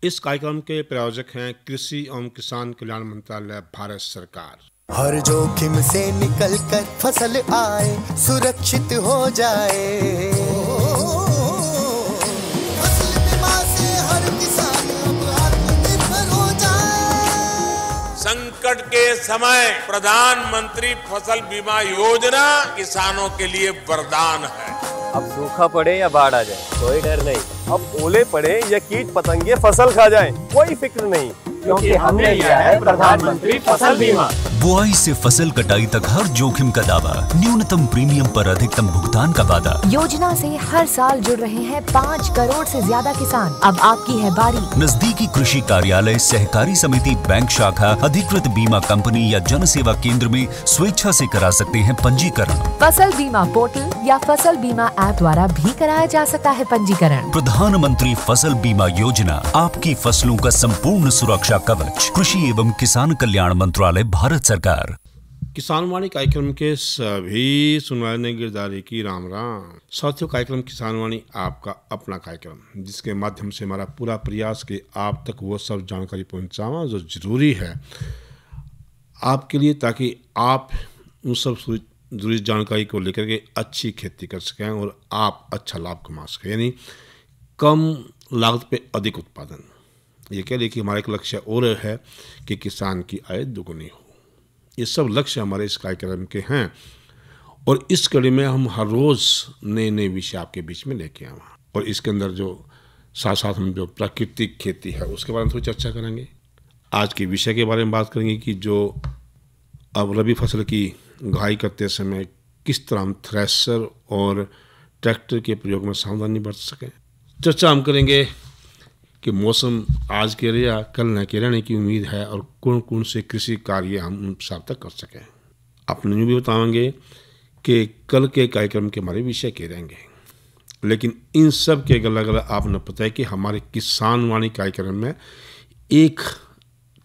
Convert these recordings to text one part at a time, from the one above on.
इस कार्यक्रम के प्रायोजक हैं कृषि एवं किसान कल्याण मंत्रालय, भारत सरकार। हर जोखिम से निकल कर फसल आए, सुरक्षित हो जाए। फसल बीमा से हर किसान अब आत्मनिर्भर हो जाए। संकट के समय प्रधानमंत्री फसल बीमा योजना किसानों के लिए वरदान है। अब सूखा पड़े या बाढ़ आ जाए, कोई डर नहीं। अब ओले पड़े या कीट पतंगे फसल खा जाए, कोई फिक्र नहीं, क्योंकि हमने लिया है प्रधानमंत्री फसल बीमा। बुआई से फसल कटाई तक हर जोखिम का दावा, न्यूनतम प्रीमियम पर अधिकतम भुगतान का वादा। योजना से हर साल जुड़ रहे हैं 5 करोड़ से ज्यादा किसान। अब आपकी है बारी। नजदीकी कृषि कार्यालय, सहकारी समिति, बैंक शाखा, अधिकृत बीमा कंपनी या जन सेवा केंद्र में स्वेच्छा से करा सकते हैं पंजीकरण। फसल बीमा पोर्टल या फसल बीमा ऐप द्वारा भी कराया जा सकता है पंजीकरण। प्रधानमंत्री फसल बीमा योजना, आपकी फसलों का संपूर्ण सुरक्षा कवच। कृषि एवं किसान कल्याण मंत्रालय, भारत सरकार। किसान वाणी कार्यक्रम के सभी सुनवाने गिरदारी की राम राम। साथियों, कार्यक्रम किसान वाणी आपका अपना कार्यक्रम, जिसके माध्यम से हमारा पूरा प्रयास कि आप तक वो सब जानकारी पहुंचावा जो जरूरी है आपके लिए, ताकि आप उन सब जरूरी जानकारी को लेकर के अच्छी खेती कर सकें और आप अच्छा लाभ कमा सकें, यानी कम लागत पे अधिक उत्पादन। ये कह रही कि हमारा एक लक्ष्य और है कि किसान की आय दुगुनी हो। ये सब लक्ष्य हमारे इस कार्यक्रम के हैं और इस कड़ी में हम हर रोज़ नए नए विषय आपके बीच में लेके आए और इसके अंदर जो साथ साथ हम जो प्राकृतिक खेती है उसके बारे में थोड़ी चर्चा करेंगे। आज के विषय के बारे में बात करेंगे कि जो अब रबी फसल की घाई करते समय किस तरह हम थ्रेशर और ट्रैक्टर के प्रयोग में सावधानी बरत सकें। चर्चा हम करेंगे कि मौसम आज के या कल न के रहने की उम्मीद है और कौन कौन से कृषि कार्य हम उन सार्थक कर सकें। अपने भी बताएंगे कि कल के कार्यक्रम के हमारे विषय के रहेंगे, लेकिन इन सब के अलग अलग आपने पता है कि हमारे किसान वाणी कार्यक्रम में एक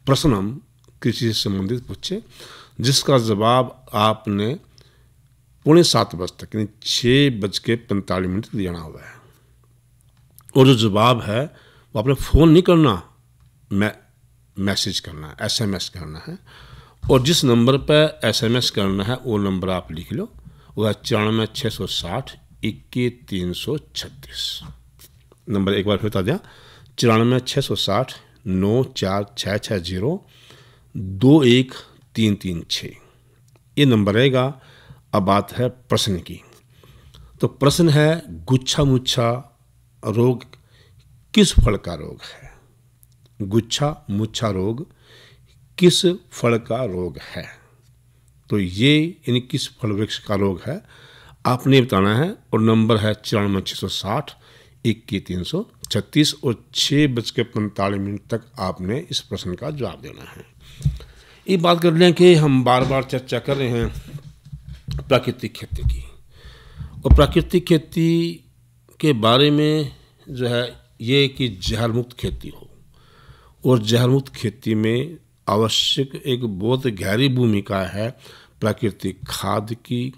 प्रश्न हम कृषि से संबंधित पूछे, जिसका जवाब आपने 6:45 बजे तक यानी 6:45 देना हुआ है और जो जवाब है वो आपने फ़ोन नहीं करना, मैसेज करना है, SMS करना है। और जिस नंबर पर SMS करना है वो नंबर आप लिख लो, वो है 94 660 21 336। नंबर एक बार फिर बता दिया, 94 660 94660 21336। ये नंबर रहेगा। अब बात है प्रश्न की। तो प्रश्न है, गुच्छा मुच्छा रोग किस फल का रोग है? गुच्छा मुच्छा रोग किस फल का रोग है? तो ये यानी किस फल वृक्ष का रोग है आपने बताना है और नंबर है 94 660 21 336 और 6:45 तक आपने इस प्रश्न का जवाब देना है। ये बात कर लें कि हम बार बार चर्चा कर रहे हैं प्राकृतिक खेती की, और प्राकृतिक खेती के बारे में जो है ये कि जहर मुक्त खेती हो, और जहर मुक्त खेती में आवश्यक एक बहुत गहरी भूमिका है प्राकृतिक खाद की,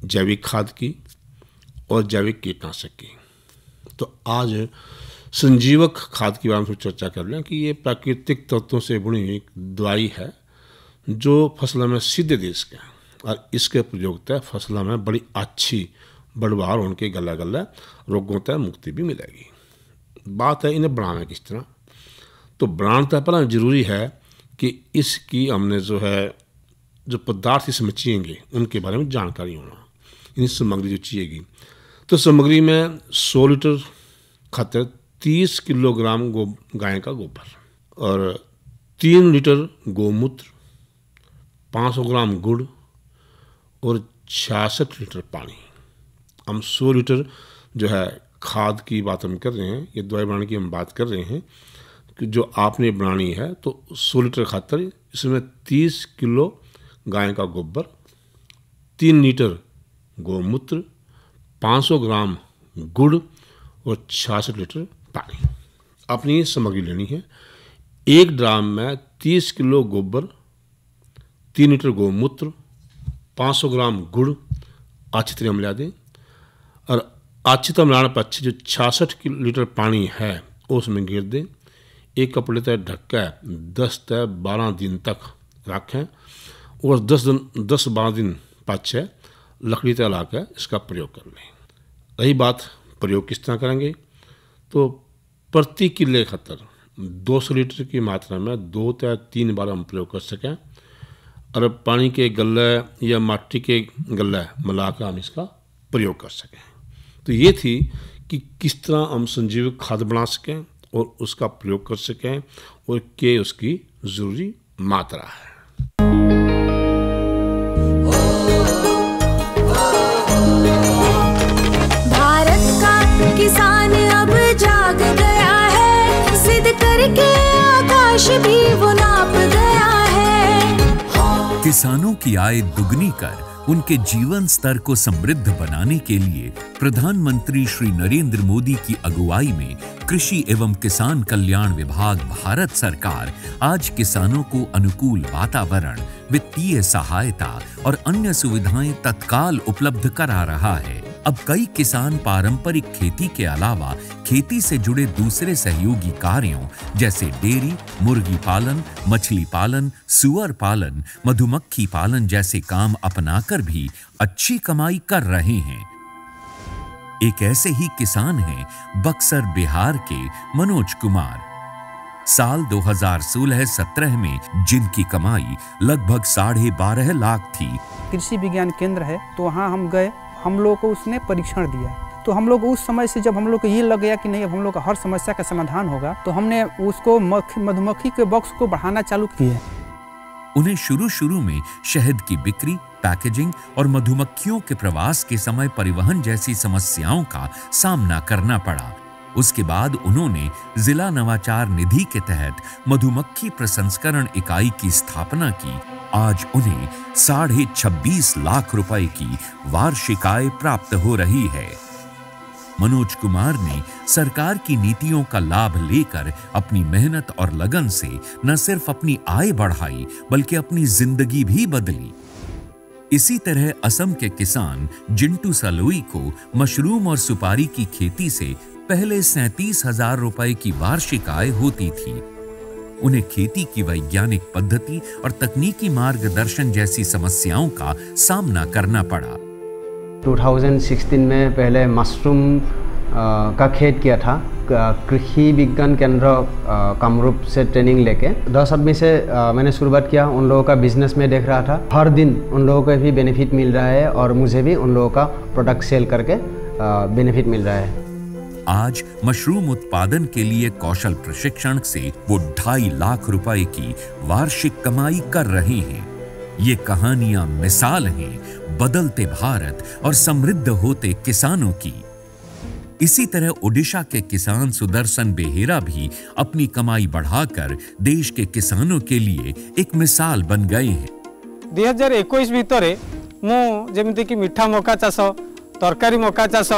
जैविक खाद की और जैविक कीटनाशक की। तो आज संजीवक खाद के बारे में चर्चा कर लें कि ये प्राकृतिक तत्वों से बनी हुई दवाई है जो फसलों में सीधे दे सके और इसके प्रयोग तय फसलों में बड़ी अच्छी बढ़वार उनके गला गला रोगों तय मुक्ति भी मिलेगी। बात है इन्हें बनाना किस तरह। तो बनाना तो पहला जरूरी है कि इसकी हमने जो है जो पदार्थ इसमें चाहिएंगे उनके बारे में जानकारी होना, इन सामग्री जो चाहिएगी। तो सामग्री में 100 लीटर खातर 30 किलोग्राम गाय का गोबर और 3 लीटर गोमूत्र, 500 ग्राम गुड़ और 66 लीटर पानी। हम 100 लीटर जो है खाद की बात हम कर रहे हैं, ये दवाई बनाने की हम बात कर रहे हैं कि जो आपने बनानी है तो 100 लीटर खातर इसमें 30 किलो गाय का गोबर, 3 लीटर गोमूत्र, 500 ग्राम गुड़ और 66 लीटर पानी। अपनी सामग्री लेनी है। 1 ड्राम में 30 किलो गोबर, 3 लीटर गोमूत्र, 500 ग्राम गुड़ अच्छी तरह मिला दें और अच्छी तरह मिलाने पर अच्छी जो 66 लीटर पानी है उसमें गिर दें। एक कपड़े तक ढक के 10 से 12 दिन तक रखें और 10-12 दिन पाछे लकड़ी तक ला के इसका प्रयोग कर लें। रही बात प्रयोग किस तरह करेंगे, तो प्रति किले खतर 200 लीटर की मात्रा में 2 से 3 बार हम प्रयोग कर सकें और पानी के गल्ले या माटी के गल्ले मिलाकर हम इसका प्रयोग कर सकें। तो ये थी कि किस तरह हम संजीवक खाद बना सकें और उसका प्रयोग कर सकें और क्या उसकी ज़रूरी मात्रा है। भारत का किसान अब जाग गया है, जिद करके आकाश भी वो नाप गया है। किसानों की आय दुगनी कर उनके जीवन स्तर को समृद्ध बनाने के लिए प्रधानमंत्री श्री नरेंद्र मोदी की अगुवाई में कृषि एवं किसान कल्याण विभाग भारत सरकार आज किसानों को अनुकूल वातावरण, वित्तीय सहायता और अन्य सुविधाएं तत्काल उपलब्ध करा रहा है। अब कई किसान पारंपरिक खेती के अलावा खेती से जुड़े दूसरे सहयोगी कार्यों जैसे डेयरी, मुर्गी पालन, मछली पालन, सुअर पालन, मधुमक्खी पालन जैसे काम अपनाकर भी अच्छी कमाई कर रहे हैं। एक ऐसे ही किसान हैं बक्सर बिहार के मनोज कुमार। साल 2016-17 में जिनकी कमाई लगभग 12.5 लाख थी। कृषि विज्ञान केंद्र है तो वहाँ हम गए, हम लोग को उसने परीक्षण दिया। तो हम लोग उस समय से जब हम लोग को ये लग गया कि नहीं अब हम लोग का हर समस्या का समाधान होगा, तो हमने उसको मधुमक्खी के बॉक्स को बढ़ाना चालू किया। उन्हें शुरू में शहद की बिक्री, पैकेजिंग और मधुमक्खियों के प्रवास के समय परिवहन जैसी समस्याओं का सामना करना पड़ा। उसके बाद उन्होंने जिला नवाचार निधि के तहत मधुमक्खी प्रसंस्करण इकाई की स्थापना की। आज उन्हें 26.5 लाख रुपए की वार्षिक आय प्राप्त हो रही है। मनोज कुमार ने सरकार की नीतियों का लाभ लेकर अपनी मेहनत और लगन से न सिर्फ अपनी आय बढ़ाई बल्कि अपनी जिंदगी भी बदली। इसी तरह असम के किसान जिंटू सलोई को मशरूम और सुपारी की खेती से पहले 37,000 रुपए की वार्षिक आय होती थी। उन्हें खेती की वैज्ञानिक पद्धति और तकनीकी मार्गदर्शन जैसी समस्याओं का सामना करना पड़ा। 2016 में पहले मशरूम का खेत किया था, कृषि विज्ञान केंद्र कामरूप से ट्रेनिंग लेके 10 आदमी से मैंने शुरुआत किया। उन लोगों का बिजनेस में देख रहा था, हर दिन उन लोगों को भी बेनिफिट मिल रहा है और मुझे भी उन लोगों का प्रोडक्ट सेल करके बेनिफिट मिल रहा है। आज मशरूम उत्पादन के लिए कौशल प्रशिक्षण से वो 2.5 लाख रुपए की वार्षिक कमाई कर रहे हैं। ये कहानियां मिसाल हैं बदलते भारत और समृद्ध होते किसानों की। इसी तरह ओडिशा के किसान सुदर्शन बेहेरा भी अपनी कमाई बढ़ाकर देश के किसानों के लिए एक मिसाल बन गए हैं। 2021 भितर मु जेमिति कि मीठा मका चाष, तरकारी मका चाष,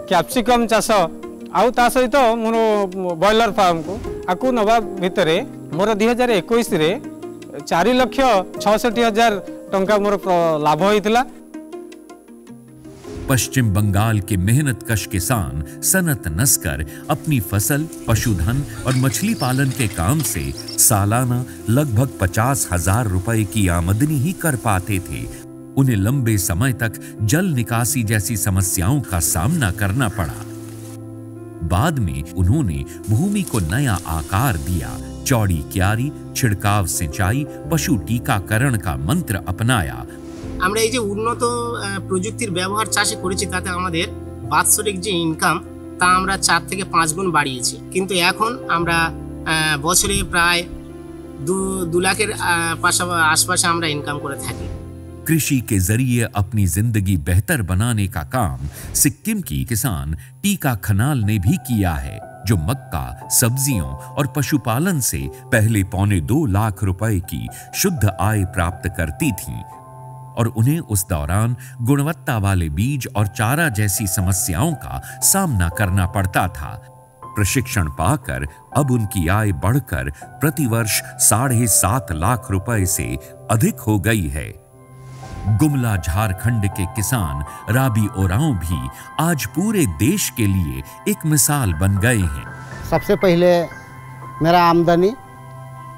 कैप्सिकम चाष आउ ता सहित मोर बॉयलर फार्म को आकु नवा भितर मोर 2021 रे 4,66,000 टंका मोर लाभ होइतिला। पश्चिम बंगाल के मेहनतकश किसान सनत नस्कर अपनी फसल, पशुधन और मछली पालन के काम से सालाना लगभग 50,000 रुपए की आमदनी ही कर पाते थे। उन्हें लंबे समय तक जल निकासी जैसी समस्याओं का सामना करना पड़ा। बाद में उन्होंने भूमि को नया आकार दिया, चौड़ी क्यारी, छिड़काव सिंचाई, पशु टीकाकरण का मंत्र अपनाया। আমরা এই যে উন্নত প্রযুক্তির ব্যবহার চাষে করেছি তাতে আমাদের বাৎসরিক যে ইনকাম তা আমরা 4 থেকে 5 গুণ বাড়িয়েছি। কিন্তু এখন আমরা বছরে প্রায় 2 লাখের আশপাশে আমরা ইনকাম করে থাকি। कृषि के जरिए अपनी जिंदगी बेहतर बनाने का काम सिक्किम की किसान टीका खनाल ने भी किया है, जो मक्का, सब्जियों और पशुपालन से पहले 2.25 लाख रुपए की शुद्ध आय प्राप्त करती थीं और उन्हें उस दौरान गुणवत्ता वाले बीज और चारा जैसी समस्याओं का सामना करना पड़ता था। प्रशिक्षण पाकर अब उनकी आय बढ़कर प्रतिवर्ष 7.5 लाख रुपए से अधिक हो गई है। गुमला झारखंड के किसान राबी ओरांव भी आज पूरे देश के लिए एक मिसाल बन गए हैं। सबसे पहले मेरा आमदनी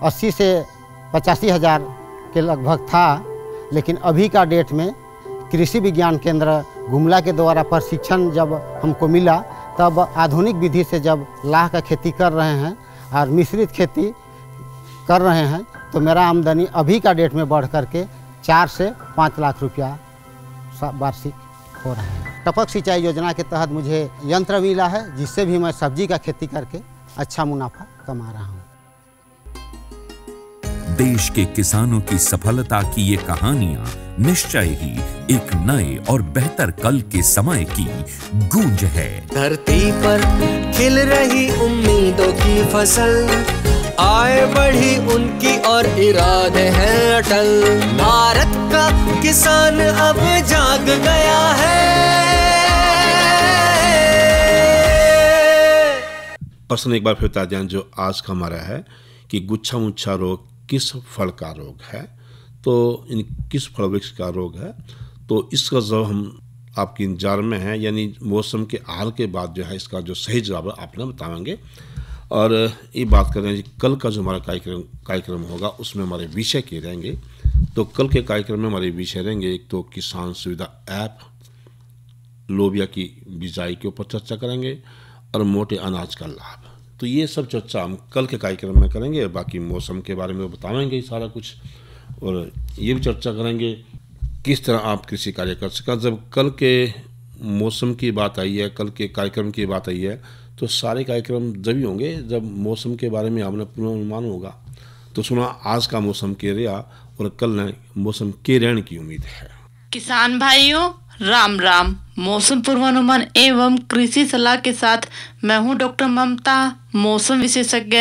80 से 85 हज़ार के लगभग था, लेकिन अभी का डेट में कृषि विज्ञान केंद्र गुमला के द्वारा प्रशिक्षण जब हमको मिला, तब आधुनिक विधि से जब लाह का खेती कर रहे हैं और मिश्रित खेती कर रहे हैं, तो मेरा आमदनी अभी का डेट में बढ़ करके 4 से 5 लाख रुपया वार्षिक हो रहा है। टपक सिंचाई योजना के तहत मुझे यंत्र मिला है, जिससे भी मैं सब्जी का खेती करके अच्छा मुनाफा कमा रहा हूँ। देश के किसानों की सफलता की ये कहानियां निश्चय ही एक नए और बेहतर कल के समय की गूंज है। धरती पर खिल रही उम्मीदों की फसल, आए बढ़ी उनकी और इरादे हैं अटल। भारत का किसान अब जाग गया है। प्रश्न एक बार फिर बता दें, जो आज का हमारा है कि गुच्छा मुच्छा रोग किस फल का रोग है, तो इन किस फल वृक्ष का रोग है, तो इसका जवाब हम आपकी इंतजार में है, यानी मौसम के हाल के बाद जो है इसका जो सही जवाब आपने बताएंगे। और ये बात करें कि कल का जो हमारा कार्यक्रम होगा उसमें हमारे विषय के रहेंगे। तो कल के कार्यक्रम में हमारे विषय रहेंगे, एक तो किसान सुविधा ऐप, लोबिया की बिजाई के ऊपर चर्चा करेंगे और मोटे अनाज का लाभ। तो ये सब चर्चा हम कल के कार्यक्रम में करेंगे। बाकी मौसम के बारे में बताएंगे सारा कुछ, और ये भी चर्चा करेंगे किस तरह आप कृषि कार्य कर सकें। जब कल के मौसम की बात आई है, कल के कार्यक्रम की बात आई है, तो सारे कार्यक्रम जब ही होंगे जब मौसम के बारे में आपने पूर्वानुमान होगा। तो सुना आज का मौसम के रहा और कल मौसम के रहने की उम्मीद है। किसान भाइयों राम राम। मौसम पूर्वानुमान एवं कृषि सलाह के साथ मैं हूं डॉक्टर ममता, मौसम विशेषज्ञ,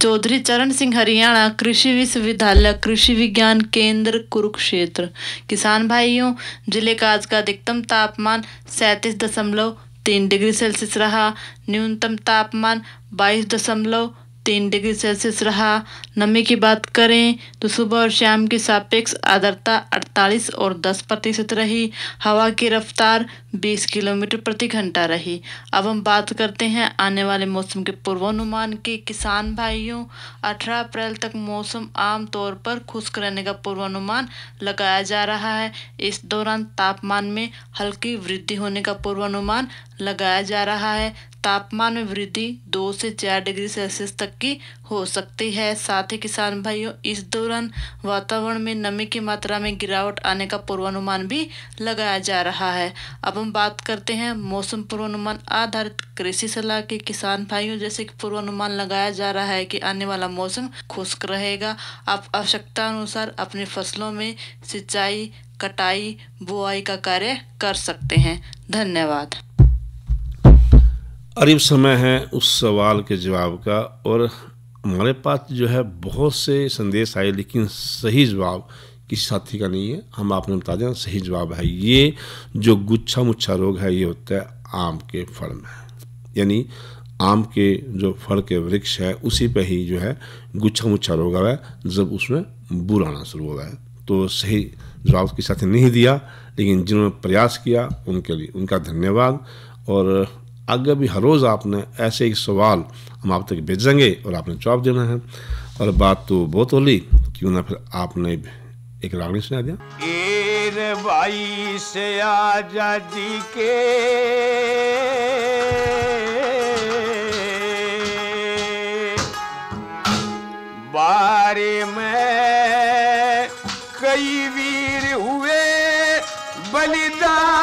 चौधरी चरण सिंह, हरियाणा कृषि विश्वविद्यालय कृषि विज्ञान केंद्र कुरुक्षेत्र। किसान भाइयों, जिले का आज का अधिकतम तापमान 37.3 डिग्री सेल्सियस रहा, न्यूनतम तापमान 22.3 डिग्री सेल्सियस रहा। नमी की बात करें तो सुबह और शाम की सापेक्ष आर्द्रता 48 और 10% रही। हवा की रफ्तार 20 किलोमीटर प्रति घंटा रही। अब हम बात करते हैं आने वाले मौसम के पूर्वानुमान की। किसान भाइयों, 18 अप्रैल तक मौसम आम तौर पर खुश्क रहने का पूर्वानुमान लगाया जा रहा है। इस दौरान तापमान में हल्की वृद्धि होने का पूर्वानुमान लगाया जा रहा है। तापमान में वृद्धि 2 से 4 डिग्री सेल्सियस तक की हो सकती है। साथ ही किसान भाइयों, इस दौरान वातावरण में नमी की मात्रा में गिरावट आने का पूर्वानुमान भी लगाया जा रहा है। अब हम बात करते हैं मौसम पूर्वानुमान आधारित कृषि सलाह के। किसान भाइयों, जैसे कि पूर्वानुमान लगाया जा रहा है कि आने वाला मौसम खुश्क रहेगा। आप आवश्यकता अनुसार अपनी फसलों में सिंचाई, कटाई, बुआई का कार्य कर सकते हैं। धन्यवाद। करीब समय है उस सवाल के जवाब का, और हमारे पास जो है बहुत से संदेश आए, लेकिन सही जवाब किसी साथी का नहीं है। हम आपने बता दें सही जवाब है ये जो गुच्छा मुच्छा रोग है, ये होता है आम के फल में, यानी आम के जो फल के वृक्ष है उसी पे ही जो है गुच्छा मुच्छा रोग है, जब उसमें बूर आना शुरू हो रहा है। तो सही जवाब किसी साथी नहीं दिया, लेकिन जिन्होंने प्रयास किया उनके लिए उनका धन्यवाद। और आगे भी हर रोज़ आपने ऐसे ही सवाल हम आप तक भेजेंगे और आपने जवाब देना है। और बात तो बहुत होली, क्यों ना फिर आपने एक रागनी सुना दिया। एर भाई से आजादी के बारे में कई वीर हुए बलिदान,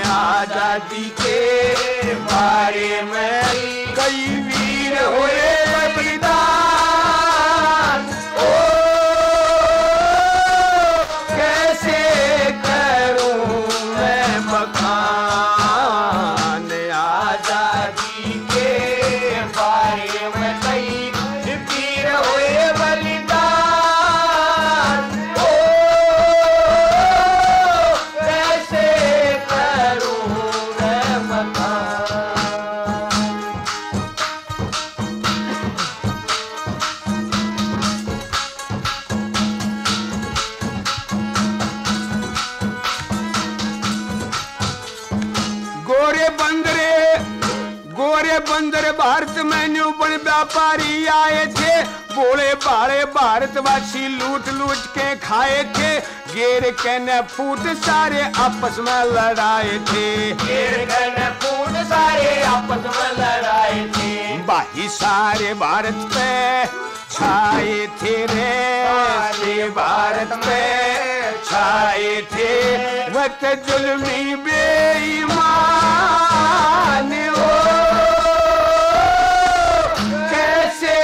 आजादी के बारे में कई वीर हुए बलिदान। ओ कैसे करूं मैं बखान। में न्यू बन व्यापारी आए थे, बोले बाड़े भारतवासी लूट लूट के खाए थे। गेर के न फूट सारे आपस में लड़ाए थे, गेर के न फूट सारे आपस में लड़ाए थे। बाही सारे भारत पे छाए थे रे, सारे भारत पे छाए थे। वक्त जुल्मी बेईमान हो, कैसे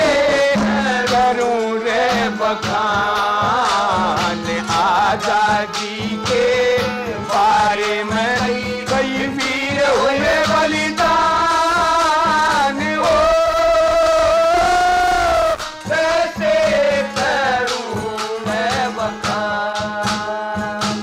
करूं रे बखान। आजादी के बारे में कई वीर हुए बलिदान हो, कैसे करूं मैं बखान।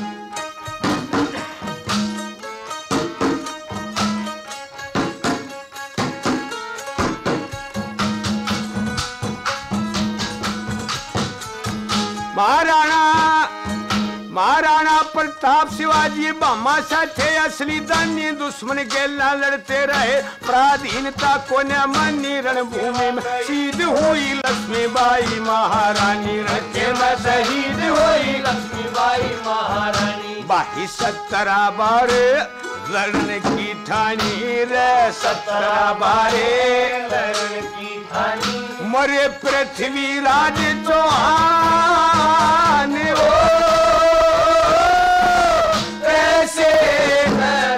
महाराणा प्रताप शिवाजी भामा थे असली दानी, दुश्मन के ला लड़ते रहे। पराधीनता को न मानी, रणभूमि में शहीद हुई लक्ष्मीबाई महारानी। रखे में शहीद हुई लक्ष्मीबाई महारानी। बाही 17 बार लड़ने की ठानी रे, 17 बारे लड़ने की ठानी। मरे पृथ्वीराज चौहान हो, कैसे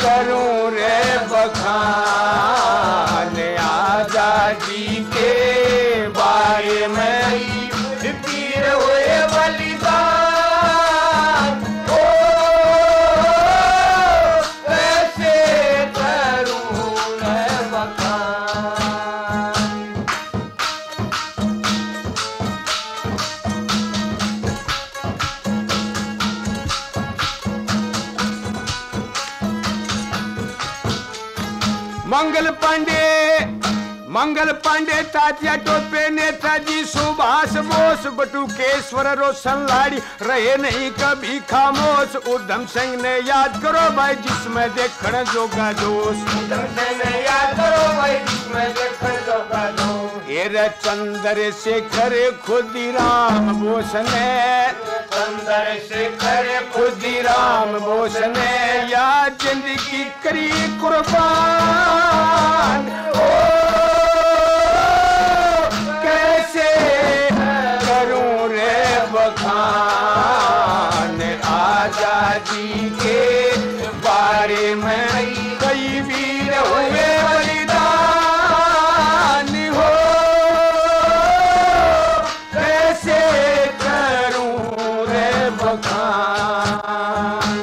करूं रे बखान। आजादी के बारे में वीर हुए बलिदान हो, कैसे करूं रे बखान। मंगल पांडे तात्या टोपे, नेताजी सुभाष बोस, बटुकेश्वर रोशन लाड़ी रहे नहीं कभी खामोश। उधम सिंह ने याद करो भाई जिसमें देखण जोगा जोश, उधम सिंह ने याद करो भाई जिसमें देखण जोगा जोश। चंद्रशेखर खुदीराम बोस ने, चंद्रशेखर खुदीराम बोस ने या जिंदगी करी कुर्बान। कैसे करूं रे बखान। आजादी के बारे में कई वीर हुए बलिदान हो, कैसे करूं रे बखान।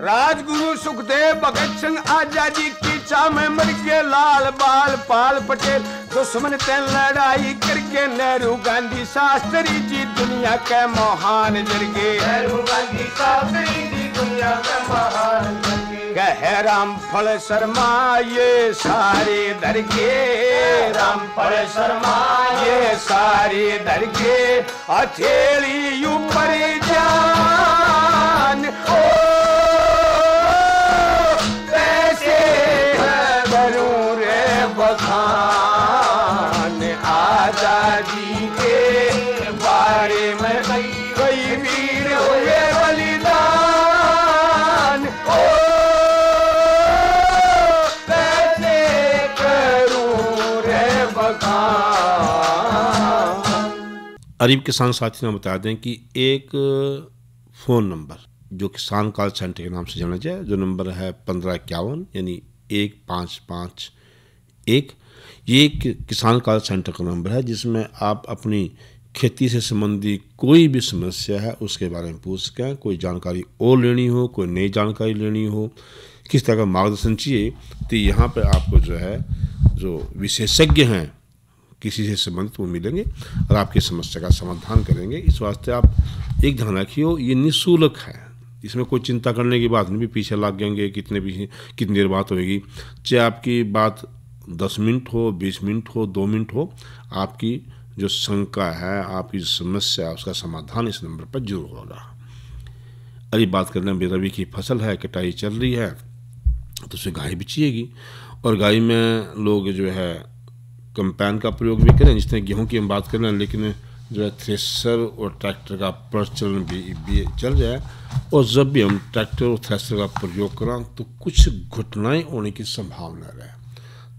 राजगुरु सुखदेव भगत सिंह आजादी की चाह में मर के लाल बाल पाल पटेल। दुश्मन ते लड़ाई करके नेहरू गांधी शास्त्री जी दुनिया के महान जरगे। नेहरू गांधी शास्त्री जी दुनिया के महान जरगे। कह रामफल शर्मा ये सारे दरगे, रामफल शर्मा ये सारे दरगे। हथेली ऊपर जान ओ, कैसे करूं रे बखान। आजादी के बारे में कई वीर हुए बलिदान ओ, कैसे करूं रे बखान। अरीब किसान साथियों ने बता दें कि एक फ़ोन नंबर जो किसान कॉल सेंटर के नाम से जाना जाए, जो नंबर है 1551 यानी 1551। ये एक किसान कॉल सेंटर का नंबर है जिसमें आप अपनी खेती से संबंधी कोई भी समस्या है उसके बारे में पूछ सकें। कोई जानकारी और लेनी हो, कोई नई जानकारी लेनी हो, किस तरह का मार्गदर्शन चाहिए, तो यहाँ पर आपको जो है जो विशेषज्ञ हैं किसी से संबंधित वो मिलेंगे और आपकी समस्या का समाधान करेंगे। इस वास्ते आप एक ध्यान रखिए, ये निःशुल्क है, इसमें कोई चिंता करने की बात नहीं भी पीछे लग जाएंगे कितनी देर बात होगी। चाहे आपकी बात 10 मिनट हो, 20 मिनट हो, 2 मिनट हो, आपकी जो शंका है, आपकी जो समस्या है, उसका समाधान इस नंबर पर जरूर होगा। अरे बात करना, रबी की फसल है, कटाई चल रही है, तो उसमें गाय बिचिएगी, और गाय में लोग जो है कंपाइन का प्रयोग भी करें, जिस तरह गेहूँ की हम बात कर रहे हैं, लेकिन जो है थ्रेसर और ट्रैक्टर का प्रचलन भी चल जाए। और जब भी हम ट्रैक्टर और थ्रेसर का प्रयोग करें तो कुछ घटनाएं होने की संभावना रहे,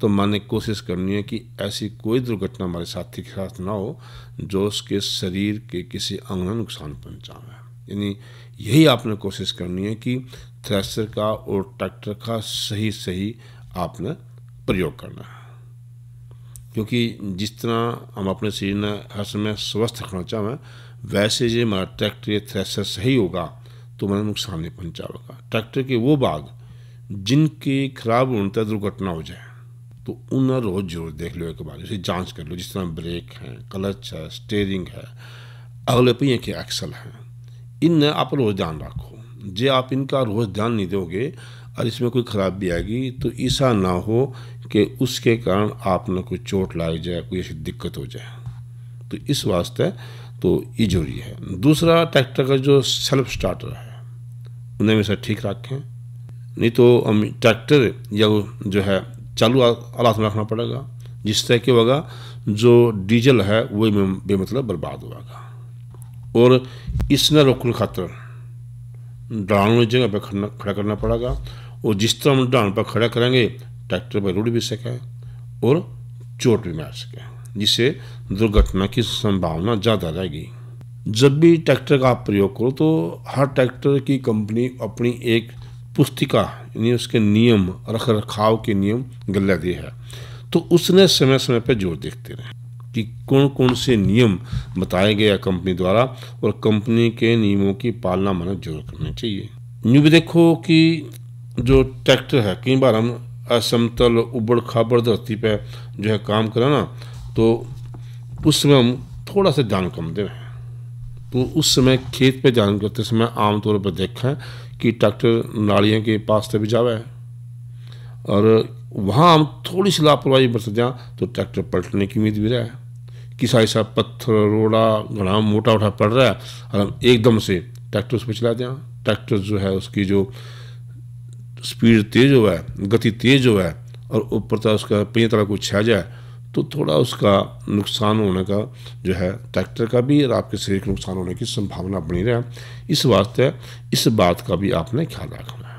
तो मैंने कोशिश करनी है कि ऐसी कोई दुर्घटना हमारे साथी के साथ ना हो जो उसके शरीर के किसी अंग में नुकसान पहुँचावे। यानी यही आपने कोशिश करनी है कि थ्रेसर का और ट्रैक्टर का सही आपने प्रयोग करना है, क्योंकि जिस तरह हम अपने शरीर में हर समय स्वस्थ रखना चाहें, वैसे जो हमारा ट्रैक्टर या थ्रेसर सही होगा तो हमें नुकसान नहीं पहुँचाएगा। ट्रैक्टर के वो भाग जिनके खराब होने तक दुर्घटना हो जाए तो उन्हें रोज़ जरूर देख लो, एक बार उसे जांच कर लो, जिस तरह ब्रेक है, क्लच है, स्टीयरिंग है, अगले पहिए के एक्सल हैं, इनमें आप रोज़ ध्यान रखो। जे आप इनका रोज़ ध्यान नहीं दोगे और इसमें कोई खराबी आएगी तो ऐसा ना हो कि उसके कारण आपने कोई चोट लग जाए, कोई ऐसी दिक्कत हो जाए, तो इस वास्ते तो ये जरूरी है। दूसरा, ट्रैक्टर का जो सेल्फ स्टार्टर है उन्हें हमेशा ठीक रखें, नहीं तो हम ट्रैक्टर या जो है चालू हालात में रखना पड़ेगा, जिससे क्या होगा जो डीजल है वही बेमतलब बर्बाद होगा। और इसने रोकने खातर डालने जगह पर खड़ा करना पड़ेगा, और जिस तरह हम डाल पर खड़ा करेंगे ट्रैक्टर पर रुड़ भी सके और चोट भी मार सके, जिससे दुर्घटना की संभावना ज़्यादा रहेगी। जब भी ट्रैक्टर का आप प्रयोग करो तो हर ट्रैक्टर की कंपनी अपनी एक पुस्तिका यानी उसके नियम, रख रखाव के नियम गल्ला दी है, तो उसने समय समय पर जोर देखते रहे कि कौन कौन से नियम बताए गए कंपनी द्वारा, और कंपनी के नियमों की पालना माने जरूर करनी चाहिए। यूँ भी देखो कि जो ट्रैक्टर है, कई बार हम असमतल उबड़ खाबड़ धरती पे जो है काम करें ना, तो उस समय हम थोड़ा सा ध्यान कम दें, तो उस समय खेत पे ध्यान करते समय आमतौर पर देखा है कि ट्रैक्टर नालियों के पास से भी जावे है, और वहाँ हम थोड़ी सी लापरवाही बरत जाए तो ट्रैक्टर पलटने की उम्मीद भी रहे। किसी ऐसा पत्थर रोड़ा घना मोटा उठा पड़ रहा है और हम एकदम से ट्रैक्टर उस पर चला दें, ट्रैक्टर जो है उसकी जो स्पीड तेज हो है, गति तेज हो है, और ऊपर तक उसका पहिया तरह को छा जाए तो थोड़ा उसका नुकसान होने का जो है ट्रैक्टर का भी और आपके शरीर के नुकसान होने की संभावना बनी रहे। इस वास्ते इस बात का भी आपने ख्याल रखना है।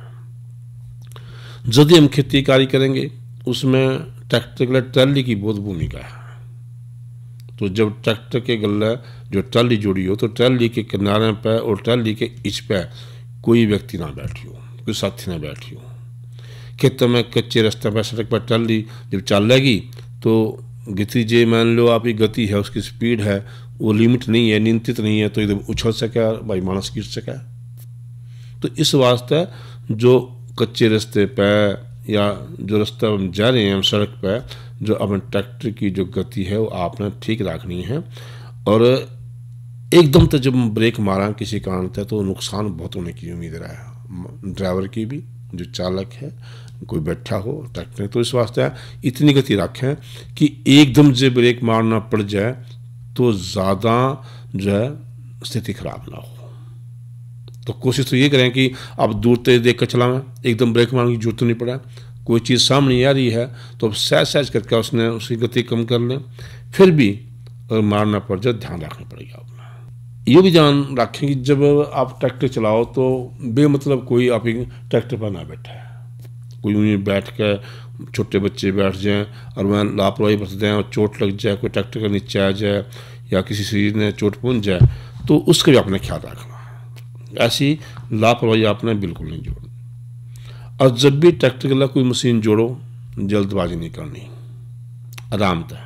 यदि हम खेती कार्य करेंगे उसमें ट्रैक्टर के लिए ट्रैली की बहुत भूमिका है, तो जब ट्रैक्टर के गले जो ट्रैली जुड़ी हो तो ट्रैली के किनारे पर और ट्रैली के इच पे कोई व्यक्ति ना बैठी हो, कोई साथी ना बैठी हो। खेतों में कच्चे रास्ते पर सड़क पर ट्रैली जब चलेगी तो गति जे मान लो आपकी गति है, उसकी स्पीड है, वो लिमिट नहीं है, नियंत्रित नहीं है, तो एकदम उछल सके भाई मानस गिर सके। तो इस वास्ते जो कच्चे रास्ते पे या जो रास्ता हम जा रहे हैं हम सड़क पे, जो अपने ट्रैक्टर की जो गति है वो आपने ठीक रखनी है, और एकदम तो जब ब्रेक मारा किसी कारण से तो नुकसान बहुत होने की उम्मीद रहा, ड्राइवर की भी, जो चालक है, कोई बैठा हो ट्रैक्टर। तो इस वास्ते इतनी गति रखें कि एकदम से ब्रेक मारना पड़ जाए तो ज़्यादा जो है स्थिति खराब ना हो। तो कोशिश तो ये करें कि आप दूर तेज देख कर चलाएं, एकदम ब्रेक मारने की जरूरत नहीं पड़ा। कोई चीज़ सामने आ रही है तो अब सहज करके उसने उसकी गति कम कर लें, फिर भी अगर मारना पड़ जाए ध्यान रखना पड़ेगा अपना। ये भी ध्यान रखें कि जब आप ट्रैक्टर चलाओ तो बेमतलब कोई आप ट्रैक्टर पर ना बैठा है, कोई उन्हें बैठ कर छोटे बच्चे बैठ जाएं और वह लापरवाही बरत दें और चोट लग जाए, कोई ट्रैक्टर का नीचे आ जाए या किसी शरीर ने चोट पहुंच जाए, तो उसका भी आपने ख्याल रखना। ऐसी लापरवाही आपने बिल्कुल नहीं जोड़नी। और जब भी ट्रैक्टर के लिए कोई मशीन जोड़ो जल्दबाजी नहीं करनी, आराम से।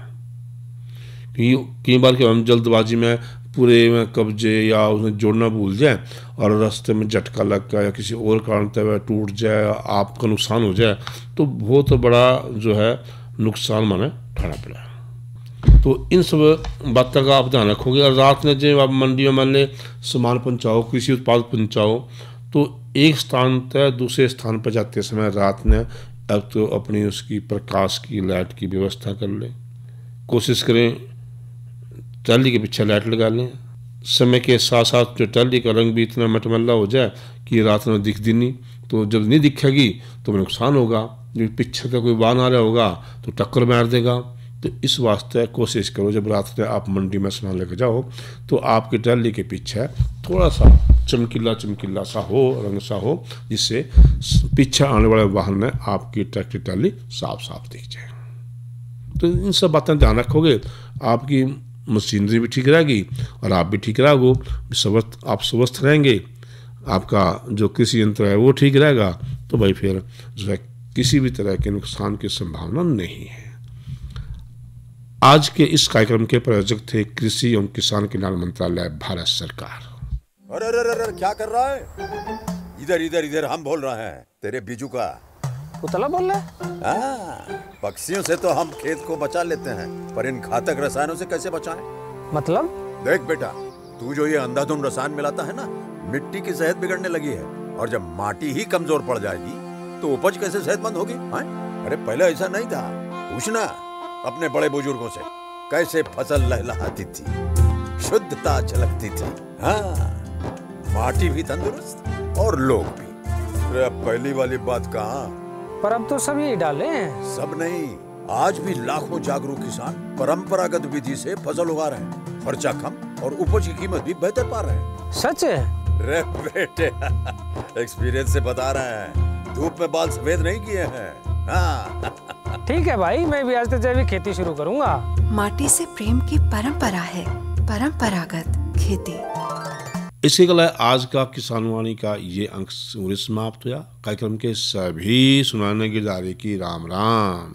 कई बार क्या हम जल्दबाजी में पूरे में कब्जे या उन्हें जोड़ना भूल जाए और रास्ते में झटका लग गया या किसी और कारण से वह टूट जाए, आपका नुकसान हो जाए, तो बहुत बड़ा जो है नुकसान माने उठाना पड़ा। तो इन सब बातों का आप ध्यान रखोगे। और रात में जब आप मंडी में मान ले सामान पहुँचाओ, कृषि उत्पाद पहुँचाओ, तो एक स्थान से दूसरे स्थान पर जाते समय रात में अब तो अपनी उसकी प्रकाश की लाइट की व्यवस्था कर लें, कोशिश करें ट्राली के पीछे लाइट लगा लें। समय के साथ साथ जो ट्राली का रंग भी इतना मटमल्ला हो जाए कि रात में दिखती नहीं, तो जब नहीं दिखेगी तो नुकसान होगा, जो पीछे का कोई वाहन आ रहा होगा तो टक्कर मार देगा। तो इस वास्ते कोशिश करो जब रात में आप मंडी में सामान लेकर जाओ तो आपकी ट्राली के पीछे थोड़ा सा चमकीला चमकीला सा हो, रंग सा हो, जिससे पीछे आने वाले वाहन में आपकी ट्रैक्टर ट्राली साफ साफ दिख जाए। तो इन सब बातें ध्यान रखोगे, आपकी मशीनरी भी ठीक रहेगी और आप भी ठीक रहोगे, आप स्वस्थ रहेंगे, आपका जो कृषि यंत्र है वो ठीक रहेगा। तो भाई फिर जो है किसी भी तरह के नुकसान की संभावना नहीं है। आज के इस कार्यक्रम के प्रायोजक थे कृषि एवं किसान कल्याण मंत्रालय, भारत सरकार। अरे अरे अरे क्या कर रहा है? इधर इधर इधर हम बोल रहे हैं तेरे बीजू का। पुतला बोल रहा है? पक्षियों से तो हम खेत को बचा लेते हैं, पर इन घातक रसायनों से कैसे बचाएं? मतलब? देख बेटा, तू जो ये अंधाधुंध रसायन मिलाता है ना, मिट्टी की सेहत बिगड़ने लगी है, और जब माटी ही कमजोर पड़ जाएगी तो उपज कैसे सेहतमंद होगी? अरे पहले ऐसा नहीं था, पूछना अपने बड़े बुजुर्गों से, कैसे फसल लहलहाती थी, शुद्धता झलकती थी। हाँ, माटी भी तंदुरुस्त और लोग भी। अरे अब पहली वाली बात कहाँ? पर अब तो सब यही डाले हैं। सब नहीं, आज भी लाखों जागरूक किसान परंपरागत विधि से फसल उगा रहे हैं, खर्चा कम और उपज की कीमत भी बेहतर पा रहे हैं। सच है? रे बेटे, एक्सपीरियंस से बता रहे हैं, धूप में बाल सफेद नहीं किए हैं। हाँ। ठीक है भाई, मैं भी आज से जैविक खेती शुरू करूंगा। माटी से प्रेम की परंपरा है, परंपरागत खेती। इसी के लिए आज का किसानवाणी का ये अंक समाप्त हुआ। कार्यक्रम के सभी सुनाने की जारी की राम राम।